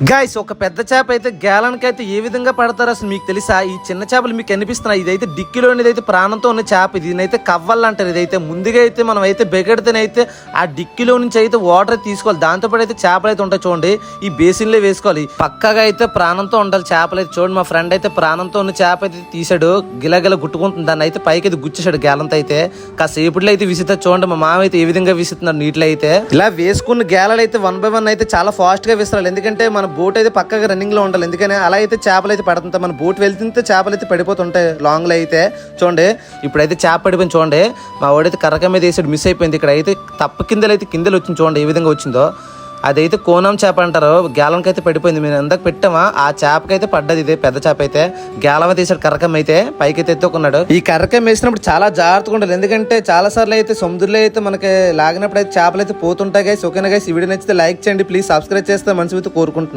Guys ఒక పెద్ద చేప అయితే గేలానికి అయితే ఏ విధంగా పడతారు అసలు మీకు తెలుసా? ఈ చిన్న చేపలు మీకు కనిపిస్తున్నాయి. ఇదైతే డిక్కిలోనిదైతే ప్రాణంతో ఉన్న చేప. దీనైతే కవ్వాలంటారు. ఇదైతే ముందుగా అయితే మనం అయితే బెగడితేనైతే ఆ డిక్కిలో నుంచి అయితే వాటర్ తీసుకోవాలి. దాంతోపాటు అయితే చేపలు అయితే ఉంటాయి చూడండి, ఈ బేసిన్లో వేసుకోవాలి. పక్కగా అయితే ప్రాణంతో ఉండాలి చేపలు అయితే. చూడండి మా ఫ్రెండ్ అయితే ప్రాణంతో ఉన్న చేప అయితే తీసాడు, గిలగిల గుట్టుకుంటుంది. దాన్ని అయితే పైకి అయితే గుచ్చేసాడు గేలంతో అయితే. కాసేపుట్లో అయితే విసిస్తారు చూడండి మా మామ అయితే ఏ విధంగా విసుతున్నారు నీటిలో అయితే. ఇలా వేసుకున్న గేలలు అయితే 1 by 1 అయితే చాలా ఫాస్ట్ గా విసరాలి, ఎందుకంటే మన బోట్ అయితే పక్కగా రన్నింగ్ లో ఉండాలి. ఎందుకని అలా అయితే చేపలు అయితే పడుతుంటాయి. మన బోట్ వెళ్తుంటే చేపలు అయితే పడిపోతుంటాయి లాంగ్ లో అయితే. చూడండి ఇప్పుడైతే చేప పడిపోయింది చూడండి. మా వాడైతే కర్రక మీద వేసాడు, మిస్ అయిపోయింది. ఇక్కడ అయితే తప్ప కిందలు అయితే కిందలు వచ్చింది చూడండి ఏ విధంగా వచ్చిందో. అదైతే కోనం చేప అంటారు. గేలంకి అయితే పడిపోయింది. మేము ఎందాక పెట్టామా ఆ చేపకైతే పడ్డది. ఇదే పెద్ద చేప అయితే గేలవ తీసాడు కర్రకం అయితే పైకి అయితే ఎత్తుకున్నాడు. ఈ కర్రకం వేసినప్పుడు చాలా జాగ్రత్తగా ఉండాలి, ఎందుకంటే చాలా సార్లు అయితే సముద్రంలో అయితే మనకి లాగినప్పుడు అయితే చేపలు అయితే పోతుంటాయి. గైస్ ఓకేనా గైస్, ఈ వీడియో నచ్చితే లైక్ చేయండి ప్లీజ్, సబ్స్క్రైబ్ చేస్తే మంచి కోరుకుంటున్నాను.